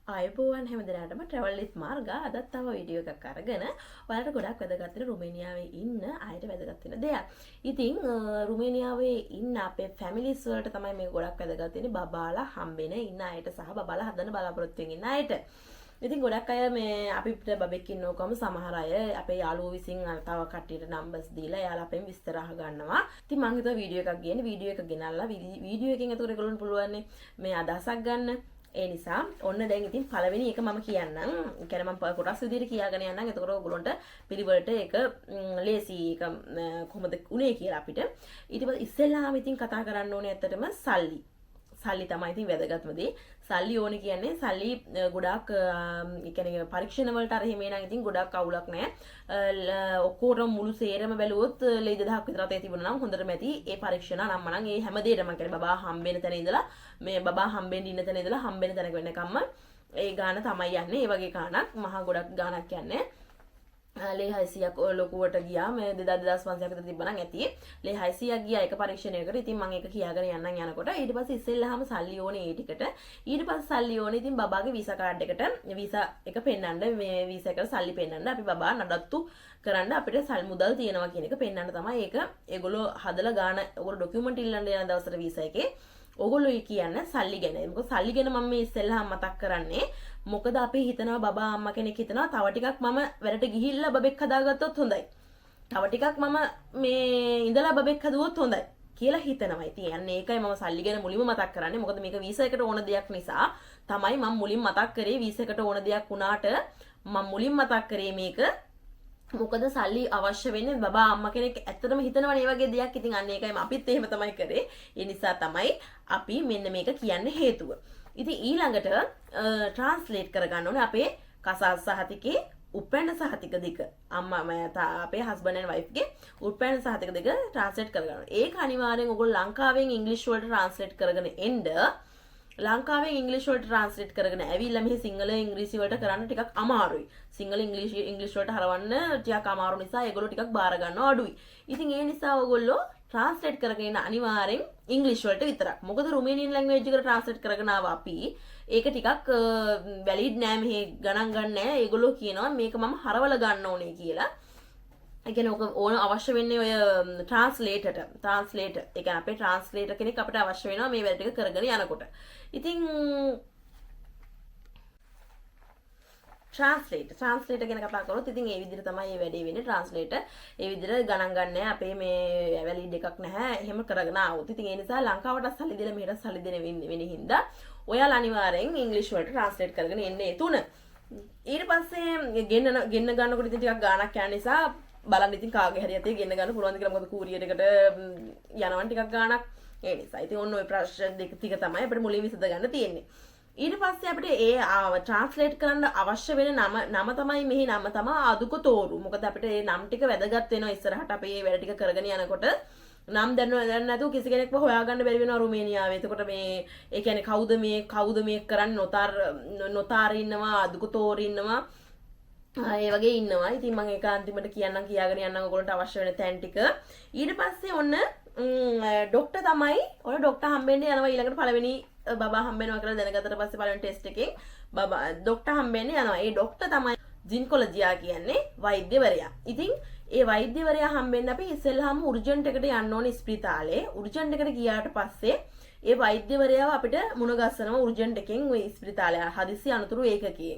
ආයුබෝවන් හැම දිනකටම travel with මාර්ගා අදත් තව වීඩියෝ එකක් අරගෙන ඔයාලට ගොඩක් වැදගත් වෙන රුමේනියාවේ ඉන්න අයට වැදගත් වෙන දෙයක්. ඉතින් රුමේනියාවේ ඉන්න අපේ ෆැමිලිස් වලට තමයි මේක ගොඩක් වැදගත් වෙන්නේ බබාලා හම්බෙන ඉන්න අයට සහ බබාලා හදන්න බලාපොරොත්තු වෙන ඉන්න අයට. ඉතින් ගොඩක් අය මේ අපිට බබෙක් ඉන්නකොම සමහර අය අපේ යාළුවෝ විසින් තව කට්ටියට නම්බර්ස් දීලා එයාලා අපෙන් විස්තර අහගන්නවා. ඉතින් මම හිතුවා වීඩියෝ එකක් ගේන්න වීඩියෝ එක ගෙනල්ලා වීඩියෝ එකෙන් එතකොට ඒගොල්ලන්ට පුළුවන් මේ අදහසක් ගන්න. ඒ නිසා ඔන්න දැන් ඉතින් පළවෙනි එක මම කියන්නම්. ඒ කියන්නේ මම කොටස් විදිහට කියාගෙන යන්නම්. එතකොට ඔයගොල්ලන්ට පිළිවෙලට ඒක ලේසි ඒක කොහොමද උනේ කියලා අපිට. ඊට පස්සේ ඉස්සෙල්ලාම ඉතින් කතා කරන්න ඕනේ ඇත්තටම සල්ලි. සල්ලි තමයි ඉතින් වැදගත්ම දේ. සල්ලි ඕනේ කියන්නේ සල්ලි ගොඩාක් ඒ කියන්නේ පරීක්ෂණ වලට අර එහෙම නම් ඉතින් ගොඩාක් අවුලක් නැහැ. ඔක්කොටම මුළු සේරම බැලුවොත් ලේ 2000ක් විතර අතේ තිබුණා නම් හොඳටම ඇති. ඒ පරීක්ෂණ නම් මනම් ඒ හැම දෙයකම කියන්නේ බබා හම්බෙන තැන ඉඳලා මේ බබා හම්බෙන්න ඉන්න තැන ඉඳලා හම්බෙන තැනක වෙනකම්ම ඒ ගාන තමයි යන්නේ. ඒ වගේ ගානක් මහා ගොඩක් ගානක් යන්නේ. ලේ 600ක් ලොකුවට ගියා මේ 2500ක් විතර තිබ්බනම් ඇති. ලේ 600ක් ගියා එක පරීක්ෂණයකට. ඉතින් මම ඒක කියාගෙන යන්නම් යනකොට ඊට පස්සේ ඉස්සෙල්ලාම සල්ලි ඕනේ ඒ ටිකට. ඊට පස්සේ සල්ලි ඕනේ ඉතින් බබාගේ වීසා කාඩ් එකට වීසා එක පෙන්නන්න මේ වීසා එකට සල්ලි පෙන්නන්න අපි බබා නඩත්තු කරන්න අපිට සල් මුදල් තියෙනවා කියන එක පෙන්නන්න තමයි ඒක ඒගොල්ලෝ හදලා ගාන ඕගොල්ලෝ ડોකියුමන්ට් ඉල්ලන්න යන දවසට වීසා එකේ ඕගොල්ලෝ කියන්නේ සල්ලි ගැන. මොකද සල්ලි ගැන මම මේ ඉස්සෙල්ලාම මතක් කරන්නේ මොකද අපි හිතනවා බබා අම්මා කෙනෙක් හිතනවා තව ටිකක් මම වැඩට ගිහිල්ලා බබෙක් හදාගත්තොත් හොඳයි. තව ටිකක් මම මේ ඉඳලා බබෙක් හදුවොත් හොඳයි කියලා හිතනවා. ඉතින් යන්නේ ඒකයි මම සල්ලි ගැන මුලින්ම මතක් කරන්නේ. මොකද මේක වීසා එකට ඕන දෙයක් නිසා තමයි මම මුලින් මතක් කරේ වීසා එකට ඕන දෙයක් වුණාට මම මුලින් මතක් කරේ මේක. මොකද සල්ලි අවශ්‍ය වෙන්නේ බබා අම්මා කෙනෙක් ඇත්තටම හිතනවනේ මේ වගේ දෙයක්. ඉතින් අන්න ඒකයි අපිත් එහෙම තමයි කරේ. ඒ නිසා තමයි අපි මෙන්න මේක කියන්න හේතුව. ඉතින් ඊළඟට ට්‍රාන්ස්ලේට් කරගන්න ඕනේ අපේ කසාස් සහතිකේ උපැන්න සහතික දෙක. අම්මා අපේ හස්බන්ඩ් ඇන්ඩ් වයිෆ් ගේ උපැන්න සහතික දෙක ට්‍රාන්ස්ලේට් කරගන්න. ඒක අනිවාර්යෙන් ඔයගොල්ලෝ ලංකාවෙන් ඉංග්‍රීසි වලට ට්‍රාන්ස්ලේට් කරගෙන එන්න. ලංකාවෙන් ඉංග්‍රීසි වලට ට්‍රාන්ස්ලේට් කරගෙන ඇවිල්ලා මෙහි සිංහල ඉංග්‍රීසි වලට කරන්න ටිකක් අමාරුයි. සිංහල ඉංග්‍රීසි වලට හරවන්න ටිකක් අමාරු නිසා ඒගොල්ලෝ ටිකක් බාර ගන්නවා අඩුයි. ඉතින් ඒ නිසා ඔයගොල්ලෝ ට්‍රාන්ස්ලේට් කරගෙන ඉන්න අනිවාර්යෙන් ඉංග්‍රීසි වලට විතරක්. මොකද රුමේනියන් ලැන්ග්වේජ් එකට ට්‍රාන්ස්ලේට් කරගෙන ආව අපි ඒක ටිකක් වැලිඩ් නෑ මෙහි ගණන් ගන්න නෑ. ඒගොල්ලෝ කියනවා මේක මම හරවලා ගන්න ඕනේ කියලා. ඒ කියන්නේ ඔක ඕන අවශ්‍ය වෙන්නේ ඔය ට්‍රාන්ස්ලේටර්. ඒ කියන්නේ අපේ ට්‍රාන්ස්ලේටර් කෙනෙක් අපිට අවශ්‍ය වෙනවා මේ වැඩ ටික කරගෙන යනකොට. ඉතින් ට්‍රාන්ස්ලේටර් ගැන කතා කරොත් ඉතින් ඒ විදිහට තමයි මේ වැඩේ වෙන්නේ. ට්‍රාන්ස්ලේටර් ඒ විදිහට ගණන් ගන්න අපේ මේ වැලිඩ් එකක් නැහැ. එහෙම කරගෙන ආවොත්. ඉතින් ඒ නිසා ලංකාවට සල්ලි දෙලා මෙහෙට සල්ලි දෙන වෙන හින්දා ඔයාලා අනිවාර්යෙන් ඉංග්‍රීසි වලට ට්‍රාන්ස්ලේට් කරගෙන එන්නේ ඒ තුන. ඊට පස්සේ ගෙන්න ගන්නකොට ඉතින් ටිකක් ගාණක් යන නිසා බලන්න ඉතින් කාගේ හරි යතේ ගෙන්න ගන්න පුළුවන්ද කියලා. මොකද කූරියර් එකට යනවන් ටිකක් ගාණක් ඒ නිසා. ඉතින් ඔන්න ඔය ප්‍රශ්න දෙක ටික තමයි අපිට මුලින් විසඳ ගන්න තියෙන්නේ. ඊට පස්සේ අපිට ඒ ට්‍රාන්ස්ලේට් කරන්න අවශ්‍ය වෙන නම තමයි මෙහි නම තමයි අදුක තෝරු. මොකද අපිට මේ නම් ටික වැදගත් වෙනවා ඉස්සරහට අපි මේ වැඩ ටික කරගෙන යනකොට. නම් දැනන්න නැතුව කිසි කෙනෙක්ව හොයාගන්න බැරි වෙනවා රුමේනියාවේ. එතකොට මේ ඒ කියන්නේ කවුද මේ කරන්නේ නොතාර ඉන්නවා අදුක තෝරු ඉන්නවා. ඒ වගේ ඉන්නවා. ඉතින් මම ඒක අන්තිමට කියාගෙන යන්නම් ඔයගොල්ලන්ට අවශ්‍ය වෙන තැන් ටික. ඊට පස්සේ ඔන්න ડોක්ටර් තමයි ඔය ડોක්ටර් හම්බෙන්න යනවා ඊළඟට පළවෙනි බබා හම්බෙනවා කියලා දැනගත්තට පස්සේ පළවෙනි ටෙස්ට් එකෙන් බබා ડોක්ටර් හම්බෙන්න යනවා. ඒ ડોක්ටර් තමයි ජින්කොලොජියා කියන්නේ වෛද්‍යවරයා. ඉතින් ඒ වෛද්‍යවරයා හම්බෙන්න අපි ඉස්සෙල්ලාම උර්ජන්ට් එකට යන්න ඕනේ ස්පිරිතාලේ. උර්ජන්ට් එකට ගියාට පස්සේ ඒ වෛද්‍යවරයාව අපිට මුණ ගස්සනවා උර්ජන්ට් එකෙන් ওই ස්පිරිතාලේ හදිසි අනතුරු ඒකකයේ.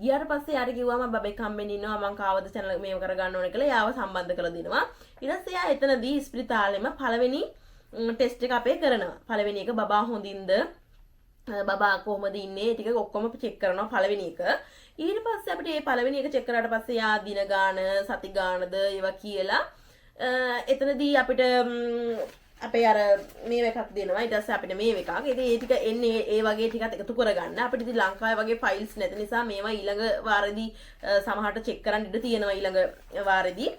ගියාට පස්සේ යාට කිව්වම බබෙක් හම්බෙන්න ඉන්නවා මං කාවද channel මේව කරගන්න ඕනේ කියලා යාව සම්බන්ධ කරලා දෙනවා. ඊට පස්සේ යා එතනදී ස්පිරිතාලෙම පළවෙනි ටෙස්ට් එක අපේ කරනවා. පළවෙනි එක බබා හොඳින්ද බබා කොහොමද ඉන්නේ ටික ඔක්කොම චෙක් කරනවා පළවෙනි එක. ඊට පස්සේ අපිට මේ පළවෙනි එක චෙක් කරාට පස්සේ යා දින ගාන සති ගානද ඒවා කියලා එතනදී අපිට අපේ අර මේ එකක් දෙනවා. ඊට පස්සේ අපිට මේ එකක්. ඉතින් ඒ ටික එන්නේ ඒ වගේ ටිකක් එකතු කරගන්න. අපිට ඉතින් ලංකාවේ වගේ ෆයිල්ස් නැති නිසා මේවා ඊළඟ වාරෙදී සමහරට චෙක් කරන්න ඉඩ තියෙනවා ඊළඟ වාරෙදී.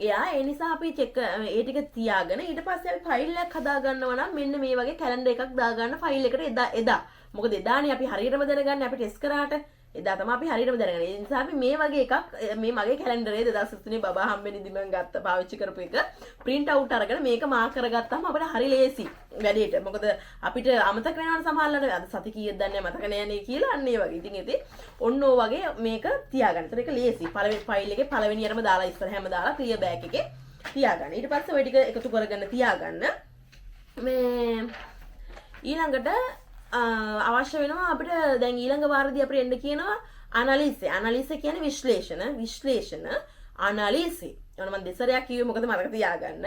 එයා ඒ නිසා අපි ඒ ටික තියාගෙන ඊට පස්සේ අපි ෆයිල් එකක් හදා ගන්නවා නම් මෙන්න මේ වගේ කැලෙන්ඩර් එකක් දාගන්න ෆයිල් එකට එදා. මොකද එදානේ අපි හරියටම දැනගන්නේ අපි ටෙස්ට් කරාට. එදා තමයි අපි හරියටම දැනගන්නේ. ඒ නිසා අපි මේ වගේ එකක් මේ මගේ කැලෙන්ඩරේ 2023 බබා හම්බෙන්නේදී මම ගත්ත පාවිච්චි කරපු එක print out අරගෙන මේක මාක් කරගත්තාම අපිට හරි ලේසි වැඩේට. මොකද අපිට අමතක වෙනවනේ සමහරවිට අද සති කීයක් දන්නේ මතක නෑනේ කියලා අන්න ඒ වගේ. ඉතින් ඉතින් ඔන්න ඔය වගේ මේක තියාගන්න. ඒතර ඒක ලේසි. පළවෙනි ෆයිල් එකේ පළවෙනියටම දාලා ඉස්සරහම දාලා ක්ලියර් බෑග් එකේ තියාගන්න. ඊට පස්සේ ඔය ටික එකතු කරගෙන තියාගන්න. මේ ඊළඟට අවශ්‍ය වෙනවා අපිට දැන් ඊළඟ වාරදී අපිට එන්න කියනවා අනලිස කියන්නේ විශ්ලේෂණ අනලිස. ඔන්න මම දෙසරයක් කිව්වේ මොකද මතක තියාගන්න.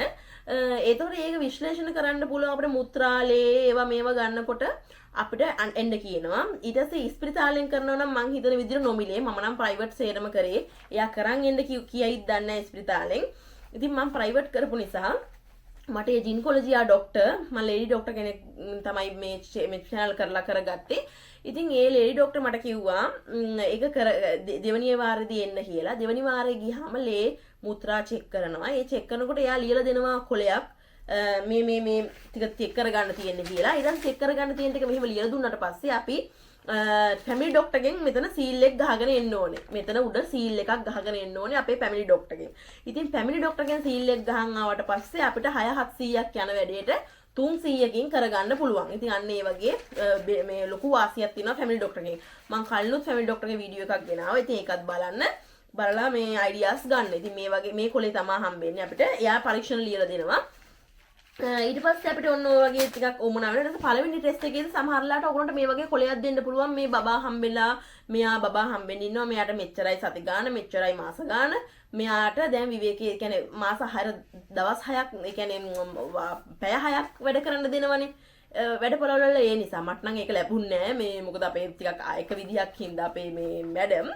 ඒතකොට ඒක විශ්ලේෂණ කරන්න පුළුවන් අපිට මුත්‍රාලේ ඒවා මේවා ගන්නකොට අපිට එන්න කියනවා. ඊට පස්සේ ඉස්පිරිතාලෙන් කරනවා නම් මං හිතන විදිහට නොමිලේ මම නම් ප්‍රයිවට් සේරම කරේ. එයා කරන් එන්න කියයිද දන්නේ නැහැ ඉස්පිරිතාලෙන්. ඉතින් මම ප්‍රයිවට් කරපු නිසා මට ඒ ජිනකොලොජියා ડોක්ටර් මම ලේඩි ડોක්ටර් කෙනෙක් තමයි මේ channel කරලා කරගත්තේ. ඉතින් ඒ ලේඩි ડોක්ටර් මට කිව්වා ඒක දෙවනිය වාරේදී එන්න කියලා. දෙවනි වාරේ ගියාම ලේ මුත්‍රා චෙක් කරනවා. ඒ චෙක් කරනකොට එයා ලියලා දෙනවා කොලයක් මේ ටික චෙක් කරගන්න තියෙන්නේ කියලා. ඊළඟ චෙක් කරගන්න තියෙන ටික මෙහෙම ලියලා දුන්නාට පස්සේ අපි ෆැමිලි ડોක්ටර්ගෙන් මෙතන සීල් එක ගහගෙන එන්න ඕනේ. මෙතන උඩ සීල් එකක් ගහගෙන එන්න ඕනේ අපේ ෆැමිලි ડોක්ටර්ගෙන්. ඉතින් ෆැමිලි ડોක්ටර්ගෙන් සීල් එක ගහන් ආවට පස්සේ අපිට 6-700ක් යන වැඩේට 300කින් කරගන්න පුළුවන්. ඉතින් අන්න ඒ වගේ මේ ලොකු වාසියක් තියෙනවා ෆැමිලි ડોක්ටර්ගෙන්. මම කලිනුත් ෆැමිලි ડોක්ටර්ගේ වීඩියෝ එකක් ගෙනාවා. ඉතින් ඒකත් බලලා මේ අයිඩියාස් ගන්න. ඉතින් මේ වගේ මේ කොලේ තමයි හම්බෙන්නේ අපිට. එයා පරීක්ෂණ ලියලා දෙනවා. ඊට පස්සේ අපිට ඔන්න ඔය වගේ ටිකක් වුණා වෙන. ඊට පළවෙනි ටෙස්ට් එකේදී සමහරලාට ඔයගොල්ලන්ට මේ වගේ කොලයක් දෙන්න පුළුවන්. මේ බබා හම්බෙලා මෙයා බබා හම්බෙන්න ඉන්නවා. මෙයාට මෙච්චරයි සති ගාන, මෙච්චරයි මාස ගාන. මෙයාට දැන් විවේකී කියන්නේ මාස 6 දවස් 6ක් ඒ කියන්නේ පැය 6ක් වැඩ කරන්න දෙනවනේ. වැඩපොළවල ඒ නිසා මට නම් ඒක ලැබුණේ නෑ මේ මොකද අපේ ටිකක් එක විදිහක් හින්දා අපේ මේ මැඩම්.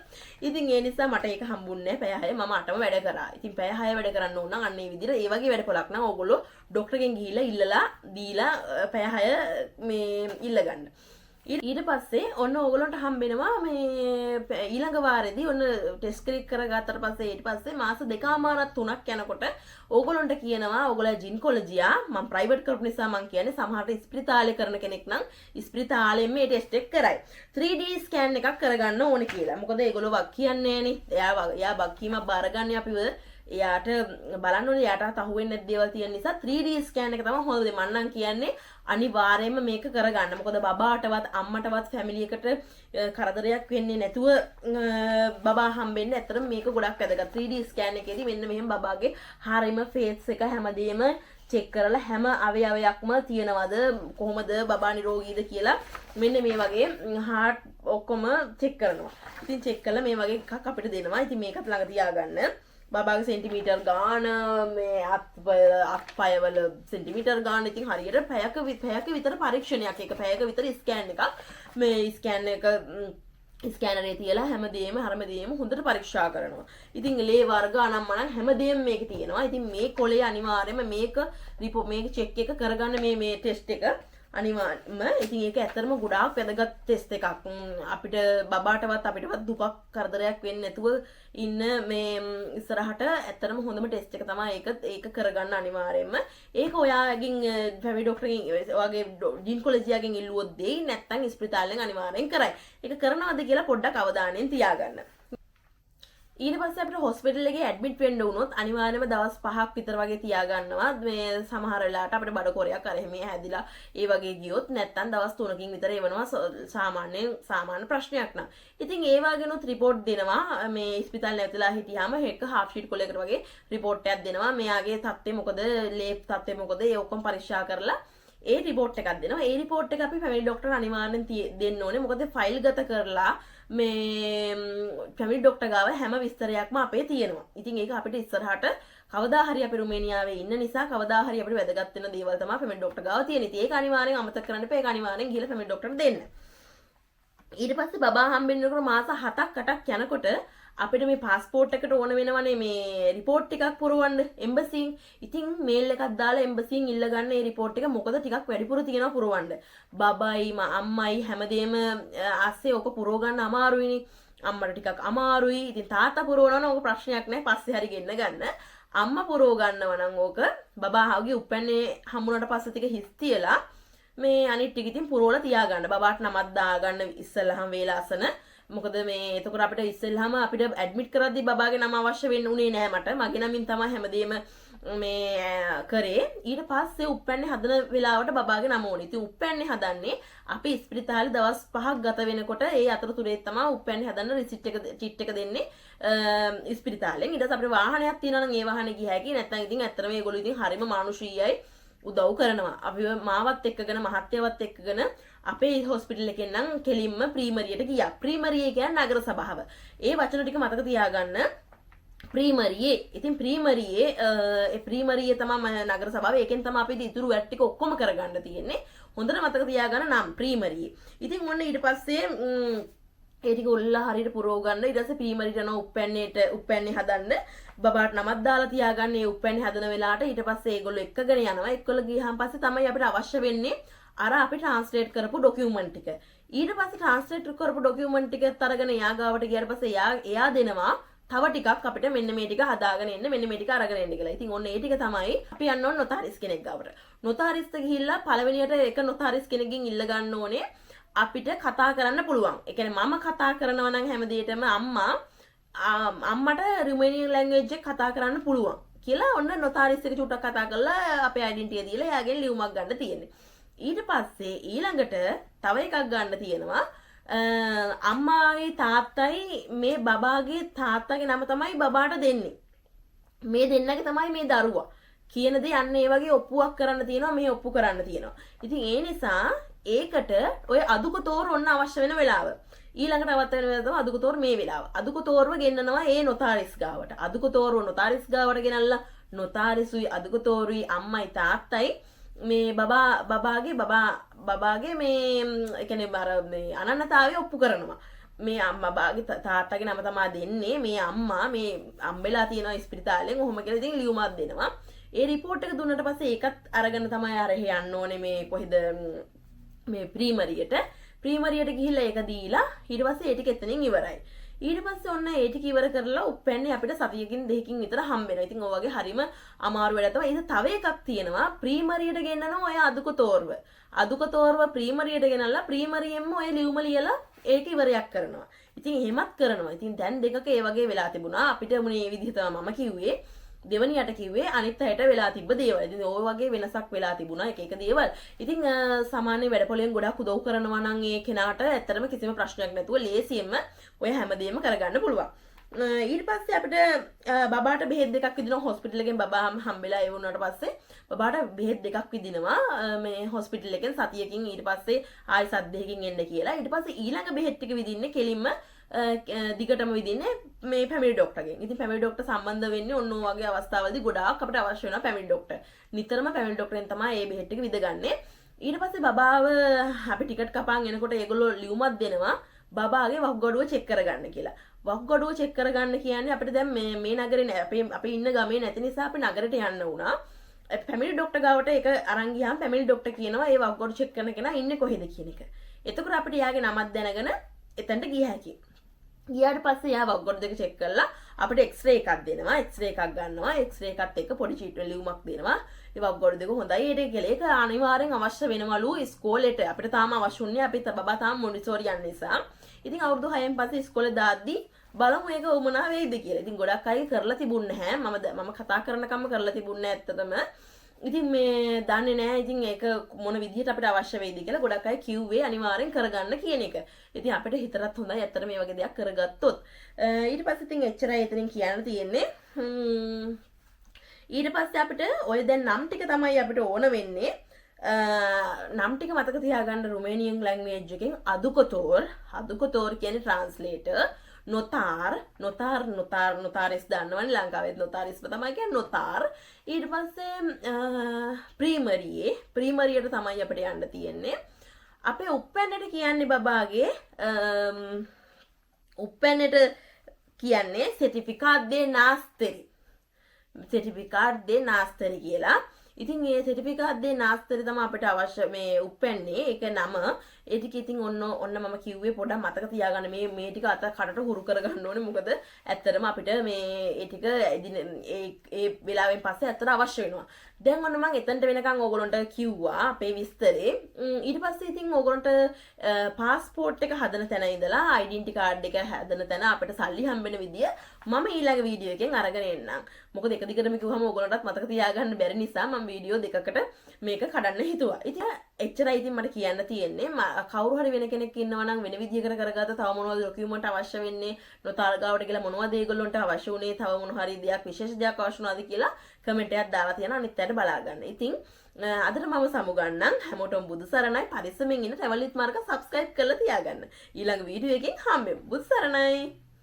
ඉතින් ඒ නිසා මට ඒක හම්බුන්නේ නෑ. පැය 6 මම 8ම වැඩ කරා. ඉතින් පැය 6 වැඩ කරන්න ඕන නම් අන්න ඒ විදිහට ඒ වගේ වැඩපොළක් නම් ඕගොල්ලෝ ડોක්ටර්ගෙන් ගිහිල්ලා ඉල්ලලා දීලා පැය 6 මේ ඉල්ලගන්න. ඊට පස්සේ ඔන්න ඕගොල්ලන්ට හම්බෙනවා මේ ඊළඟ වාරේදී ඔන්න ටෙස්ට් ක්ලික් කරගත්තට පස්සේ ඊට පස්සේ මාස 2මාරක් 3ක් යනකොට ඕගොල්ලන්ට කියනවා ඕගොල්ලෝ ජිනකොලොජියා මම ප්‍රයිවට් කරපු නිසා මම කියන්නේ සමහරට ඉස්පිරිතාලේ කරන කෙනෙක් නම් ඉස්පිරිතාලෙන් මේ ටෙස්ට් එක කරයි 3D ස්කෑන් එකක් කරගන්න ඕනේ කියලා. මොකද ඒගොල්ලෝ වක් කියන්නේ නෑනේ. එයා වක් කීමක් බාරගන්නේ අපිව එයාට බලන්න ඕනේ එයාට අහුවෙන්නේ නැති දේවල් තියෙන නිසා 3D ස්කෑන් එක තමයි හොඳ දේ. මම නම් කියන්නේ අනිවාර්යයෙන්ම මේක කරගන්න. මොකද බබාටවත් අම්මටවත් ෆැමිලි එකට කරදරයක් වෙන්නේ නැතුව බබා හම්බෙන්නේ. ඇත්තටම මේක ගොඩක් වැදගත්. 3D ස්කෑන් එකේදී මෙන්න මෙහෙම බබාගේ හරියම ෆේස් එක හැමදේම චෙක් කරලා හැම අවයවයක්ම තියෙනවද කොහොමද බබා නිරෝගීද කියලා මෙන්න මේ වගේ හાર્ට් ඔක්කොම චෙක් කරනවා. ඉතින් චෙක් කළා මේ වගේ එකක් අපිට දෙනවා. ඉතින් මේකත් ළඟ තියාගන්න. බබාගේ සෙන්ටිමීටර් ගාන මේ අත්පයවල සෙන්ටිමීටර් ගාන ඉතින් හරියට පැයක විතර පරීක්ෂණයක්. ඒක පැයක විතර ස්කෑන් එකක්. මේ ස්කෑන් එක ස්කෑනරේ තියලා හැමදේම හොඳට පරීක්ෂා කරනවා. ඉතින් ලේ වර්ග අනම්මනම් හැමදේම මේකේ තියෙනවා. ඉතින් මේ කොලේ අනිවාර්යයෙන්ම මේක චෙක් එක කරගන්න මේ ටෙස්ට් එක අනිවාර්යයෙන්ම. ඉතින් ඒක ඇත්තටම ගොඩාක් වැදගත් ටෙස්ට් එකක්. අපිට බබාටවත් අපිටවත් දුකක් කරදරයක් වෙන්නේ නැතුව ඉන්න මේ ඉස්සරහට ඇත්තටම හොඳම ටෙස්ට් එක තමයි ඒක කරගන්න අනිවාර්යයෙන්ම. ඒක ඔයාගෙන් ෆැමිලි ડોක්ටර්ගෙන් ඔයාගේ ජිනකොලොජියාගෙන් ඉල්ලුවොත් දෙයි. නැත්නම් ඉස්පිරිතාලෙන් අනිවාර්යෙන් කරයි. ඒක කරනවද කියලා පොඩ්ඩක් අවධානයෙන් තියාගන්න. ඊට පස්සේ අපිට හොස්පිටල් එකේ ඇඩ්මිට් වෙන්න වුණොත් අනිවාර්යයෙන්ම දවස් 5ක් විතර වගේ තියාගන්නවා. මේ සමහර වෙලාවට අපිට බඩ කොරයක් අර එහෙම හැදිලා ඒ වගේ ගියොත් නැත්තම් දවස් 3කින් විතර එවනවා සාමාන්‍ය ප්‍රශ්නයක් නම්. ඉතින් ඒ වගේනොත් රිපෝට් දෙනවා. මේ ඉස්පිතාලේ නැවතලා හිටියාම එක හාෆ් ෂීට් කොලයකට වගේ රිපෝට් එකක් දෙනවා. මෙයාගේ තත්ත්වය මොකද, ලේ තත්ත්වය මොකද, ඒ ඔක්කොම පරීක්ෂා කරලා ඒ රිපෝට් එකක් දෙනවා. ඒ රිපෝට් එක අපි ෆැමිලි ડોක්ටර් අනිවාර්යෙන් දෙන්න ඕනේ. මොකද ෆයිල් ගත කරලා මේ ෆැමිලි ડોක්ටර් ගාව හැම විස්තරයක්ම අපේ තියෙනවා. ඉතින් ඒක අපිට ඉස්සරහට කවදා හරි අපි රුමේනියාවේ ඉන්න නිසා කවදා හරි අපිට වැදගත් වෙන දේවල් තමයි ෆැමිලි ડોක්ටර් ගාව තියෙන. ඉතින් ඒක අනිවාර්යෙන් අමතක කරන්න එපා. ඒක අනිවාර්යෙන් ගිහලා ෆැමිලි ડોක්ටර් දෙන්න. ඊට පස්සේ බබා හම්බෙන්නකොට මාස 7ක් 8ක් යනකොට අපිට මේ પાස්පෝර්ට් එකට ඕන වෙනවනේ මේ රිපෝට් ටිකක් පුරවන්න එම්බසියෙන්. ඉතින් මේල් එකක් දාලා එම්බසියෙන් ඉල්ල ගන්න මේ රිපෝට් එක. මොකද ටිකක් වැඩිපුර තියෙනවා පුරවන්න. බබයි අම්මයි හැමදේම ආස්සේ ඕක පුරව ගන්න අමාරුයිනේ. අම්මට ටිකක් අමාරුයි. ඉතින් තාත්තා පුරවනවා නම් ඕක ප්‍රශ්නයක් නෑ. පස්සේ හරි ගෙන්න ගන්න. අම්මා පුරව ගන්නව නම් ඕක බබාගේ උපැන්නේ හම්බුනට පස්සේ ටික හිස් තියලා මේ අනිත් ටික ඉතින් පුරවලා තියාගන්න. බබාට නමක් දාගන්න ඉස්සෙල්ලාම වේලාසන මොකද මේ එතකොට අපිට ඉස්සෙල්ලාම අපිට ඇඩ්මිට් කරද්දී බබාගේ නම අවශ්‍ය වෙන්නේ උනේ නෑ මට. මගේ නමින් තමයි හැමදේම මේ කරේ. ඊට පස්සේ උප්පැන්නේ හදන වෙලාවට බබාගේ නම ඕනේ. ඉතින් උප්පැන්නේ හදන්නේ අපි ඉස්පිරිතාලේ දවස් 5ක් ගත වෙනකොට ඒ අතරතුරේ තමයි උප්පැන්නේ හදන්න රිසිට් එක චිට් එක දෙන්නේ ඉස්පිරිතාලෙන්. ඊට පස්සේ අපිට වාහනයක් තියෙනවා නම් ඒ වාහනේ ගිය හැකි. නැත්නම් ඉතින් ඇත්තටම මේගොල්ලෝ ඉතින් හරිම මානුෂීයයි උදව් කරනවා. අපි මාවත් එක්කගෙන මහත්යවත් එක්කගෙන අපේ හොස්පිටල් එකෙන් නම් කෙලින්ම ප්‍රීමරියට ගියා. ප්‍රීමරිය කියන්නේ නගර සභාව. ඒ වචන ටික මතක තියාගන්න. ප්‍රීමරියේ. ඉතින් ප්‍රීමරියේ ඒ ප්‍රීමරිය තමයි නගර සභාව. ඒකෙන් තමයි අපි ඉතුරු වැඩ ටික ඔක්කොම කරගන්න තියෙන්නේ. හොඳට මතක තියාගන්න නම් ප්‍රීමරියේ. ඉතින් ඔන්න ඊට පස්සේ ඒ ටික උල්ලා හරියට පුරව ගන්න. ඊට පස්සේ ප්‍රීමරියට යනවා උප්පැන්නේ හදන්න. බබාට නමක් දාලා තියාගන්න. ඒ උප්පැන්නේ හදන වෙලාවට ඊට පස්සේ ඒගොල්ලෝ එක්කගෙන යනවා. එක්කලා ගියහම පස්සේ තමයි අපිට අවශ්‍ය වෙන්නේ අර අපි ට්‍රාන්ස්ලේට් කරපු ඩොකියුමන්ට් ටික. ඊට පස්සේ ට්‍රාන්ස්ලේට් කරපු ඩොකියුමන්ට් ටිකත් අරගෙන එයා ගාවට ගියාට පස්සේ එයා දෙනවා තව ටිකක් අපිට මෙන්න මේ ටික හදාගෙන එන්න මෙන්න මේ ටික අරගෙන එන්න කියලා. ඉතින් ඔන්න ඒ ටික තමයි අපි යන්න ඕන නොතාරිස් කෙනෙක් ගාවට. නොතාරිස්ට ගිහිල්ලා පළවෙනියට එක නොතාරිස් කෙනෙක්ගෙන් ඉල්ල ගන්න ඕනේ අපිට කතා කරන්න පුළුවන්. ඒ කියන්නේ මම කතා කරනවා නම් හැමදේටම අම්මට රුමේනියන් ලැන්ග්වේජ් එක කතා කරන්න පුළුවන් කියලා ඔන්න නොතාරිස් එක චුට්ටක් කතා කරලා අපේ ඩෙන්ටිටිය දීලා එයාගෙන් ලියුමක් ගන්න තියෙන්නේ. ඊට පස්සේ ඊළඟට තව එකක් ගන්න තියෙනවා. අම්මාගේ තාත්තයි මේ බබාගේ තාත්තගේ නම තමයි බබාට දෙන්නේ. මේ දෙන්නගේ තමයි මේ දරුවා. කියන දේ අන්න ඒ වගේ ඔප්පුවක් කරන්න තියෙනවා මේ ඔප්පු කරන්න තියෙනවා. ඉතින් ඒ නිසා ඒකට ඔය අදුකතෝර ඔන්න අවශ්‍ය වෙන වෙලාව. ඊළඟට අවත් වෙන වෙලාව තමයි අදුකතෝර මේ වෙලාව. අදුකතෝරව ගෙන්නනවා ඒ නොතාරිස් ගාවට. අදුකතෝරව නොතාරිස් ගාවට ගෙනල්ලා නොතාරිසුයි අදුකතෝරුයි අම්මයි තාත්තයි මේ බබාගේ මේ කියන්නේ අර මේ අනන්නතාවය ඔප්පු කරනවා. මේ අම්මාගේ තාත්තගේ නම තමයි දෙන්නේ. මේ අම්මා මේ අම්බෙලා තියෙනවා ඉස්පිරිතාලෙන්. ඔහොම කියලා ඉතින් ලියුමක් දෙනවා. ඒ රිපෝට් එක දුන්නට පස්සේ ඒකත් අරගෙන තමයි අර එහෙ යන්න ඕනේ මේ කොහෙද මේ ප්‍රීමරියට. ප්‍රීමරියට ගිහිල්ලා ඒක දීලා ඊට පස්සේ ඒ ටික එතනින් ඉවරයි. ඊට පස්සේ ඔන්න ඒ ටික ඉවර කරලා උප්පැන්නේ අපිට සතියකින් දෙකකින් විතර හම්බ වෙනවා. ඉතින් ඔය වගේ හරිම අමාරු වැඩ තමයි. ඒක තව එකක් තියෙනවා. ප්‍රීමරියට ගෙන්නනවා ඔය අදුකතෝර්ව. අදුකතෝර්ව ප්‍රීමරියට ගෙනල්ලා ප්‍රීමරියෙන්ම ඔය ලියුම ලියලා ඒක ඉවරයක් කරනවා. ඉතින් එහෙමත් කරනවා. ඉතින් දැන් දෙකක ඒ වගේ වෙලා තිබුණා. අපිට මුනේ මේ විදිහ තමයි මම කිව්වේ. දෙවනියට කිව්වේ අනිත් අයට වෙලා තිබ්බ දේවල්. ඉතින් ওই වගේ වෙනසක් වෙලා තිබුණා එක එක දේවල්. ඉතින් සාමාන්‍ය වැඩපොලෙන් ගොඩක් උදව් කරනවා නම් ඒ කෙනාට ඇත්තටම කිසිම ප්‍රශ්නයක් නැතුව ලේසියෙන්ම ඔය හැමදේම කරගන්න පුළුවන්. ඊට පස්සේ අපිට බබාට බෙහෙත් දෙකක් විදිනවා හොස්පිටල් එකෙන් බබා හම්බෙලා ඒ වුණාට පස්සේ බබාට බෙහෙත් දෙකක් විදිනවා මේ හොස්පිටල් එකෙන් සතියකින් ඊට පස්සේ ආයි සත් දෙකකින් එන්න කියලා. ඊට පස්සේ ඊළඟ බෙහෙත් ටික විදින්නේ කෙලින්ම දිගටම විදින්නේ මේ පැමිලි ඩොක්ටර්ගෙන්. ඉතින් පැමිලි ඩොක්ටර් සම්බන්ධ වෙන්නේ ඔන්න ඔය වගේ අවස්ථාවලදී ගොඩාක් අපිට අවශ්‍ය වෙනවා පැමිලි ඩොක්ටර්. නිතරම පැමිලි ඩොක්ටරෙන් තමයි මේ බෙහෙත් ටික විදගන්නේ. ඊට පස්සේ බබාව අපි ටිකට් කපාන් එනකොට ඒගොල්ලෝ ලියුමක් දෙනවා බබාගේ වකුගඩුව චෙක් කරගන්න කියලා. වකුගඩුව චෙක් කරගන්න කියන්නේ අපිට දැන් මේ නගරේ නෑ අපි ඉන්න ගමේ නැති නිසා අපි නගරෙට යන්න වුණා. පැමිලි ඩොක්ටර් ගාවට ඒක අරන් ගියාම පැමිලි ඩොක්ටර් කියනවා ඒ වකුගඩු චෙක් කරන කෙනා ඉන්නේ කොහෙද කියන එක. එතකොට අපිට යාගේ නමක් දැනගෙන එතනට ගිය හැකියි. ගියාට පස්සේ යා වකුගඩු දෙක චෙක් කරලා අපිට එක්ස්රේ එකක් දෙනවා. එක්ස්රේ එකක් ගන්නවා. එක්ස්රේ එකත් එක්ක පොඩි චීට් වල ලියුමක් දෙනවා. ඒ වකුගඩු දෙක හොඳයි ඒක කියලා. ඒක අනිවාර්යෙන් අවශ්‍ය වෙනවලු ඉස්කෝලේට. අපිට තාම අවශ්‍ය උන්නේ අපි බබා තාම මොන්ටිසෝරි යන නිසා. ඉතින් අවුරුදු 6න් පස්සේ ඉස්කෝලේ දාද්දි බලමු ඒක වුණා වෙයිද කියලා. ඉතින් ගොඩක් අය කරලා තිබුණේ නැහැ. මම කතා කරනකම් කරලා තිබුණේ ඇත්තටම. ඉතින් මේ දන්නේ නැහැ ඉතින් ඒක මොන විදිහට අපිට අවශ්‍ය වෙයිද කියලා. ගොඩක් අය කිව්වේ අනිවාර්යෙන් කරගන්න කියන එක. ඉතින් අපිට හිතරත් හොඳයි ඇත්තට මේ වගේ දෙයක් කරගත්තොත්. ඊට පස්සේ ඉතින් එච්චරයි එතනින් කියන්න තියෙන්නේ. ඊට පස්සේ අපිට ඔය දැන් නම් ටික තමයි අපිට ඕන වෙන්නේ. නම් ටික මතක තියාගන්න රුමේනියන් ලැන්ග්වේජ් එකෙන් අදුකතෝර් කියන්නේ ට්‍රාන්ස්ලේටර්, නොතාරිස් දන්නවනේ ලංකාවෙත් නොතාරිස්ව තමයි කියන්නේ නොතාර්. ඊට පස්සේ ප්‍රීමරියට තමයි අපිට යන්න තියෙන්නේ. අපේ උප්පැන්නට කියන්නේ බබාගේ උප්පැන්නට කියන්නේ සර්ටිෆිකාට් දේ නාස්තරි කියලා. ඉතින් මේ සර්ටිෆිකාට් දේ නාස්තරි තමයි අපිට අවශ්‍ය මේ උප්පැන්නේ. ඒක නම ඒ ටික ඉතින් ඔන්න මම කිව්වේ පොඩ්ඩක් මතක තියාගන්න මේ ටික අත කඩට හුරු කරගන්න ඕනේ. මොකද ඇත්තටම අපිට මේ ඒ ටික ඒ වෙලාවෙන් පස්සේ ඇත්තට අවශ්‍ය වෙනවා. දැන් ඔන්න මම එතනට වෙනකන් ඕගොල්ලන්ට කිව්වා අපේ විස්තරේ. ඊට පස්සේ ඉතින් ඕගොල්ලන්ට පාස්පෝර්ට් එක හදන තැන ඉඳලා ඩෙන්ටිටි කාඩ් එක හදන තැන අපිට සල්ලි හම්බෙන විදිය මම ඊළඟ වීඩියෝ එකෙන් අරගෙන එන්නම්. මොකද එක දිගටම කිව්වම ඕගොල්ලන්ටත් මතක තියාගන්න බැරි නිසා මම වීඩියෝ දෙකකට මේක කඩන්න හිතුවා. ඉතින් එච්චරයි ඉතින් මට කියන්න තියෙන්නේ. කවුරු හරි වෙන කෙනෙක් ඉන්නවා නම් වෙන විදියකට කරගත්ත තව මොනවද ඩොකියුමන්ට් අවශ්‍ය වෙන්නේ, නොතාල්ගාවට කියලා මොනවද ඒගොල්ලන්ට අවශ්‍ය උනේ, තව මොන හරි දෙයක් විශේෂ දෙයක් අවශ්‍ය වුණාද කියලා කමෙන්ට් එකක් දාලා තියන අනිත් අයට බලා ගන්න. ඉතින් අදට මම සමුගන්නම්. හැමෝටම බුදු සරණයි. පරිස්සමෙන් ඉන්න travel with Marga subscribe කරලා තියාගන්න. ඊළඟ වීඩියෝ එකෙන් හම්බෙමු. බුදු සරණයි.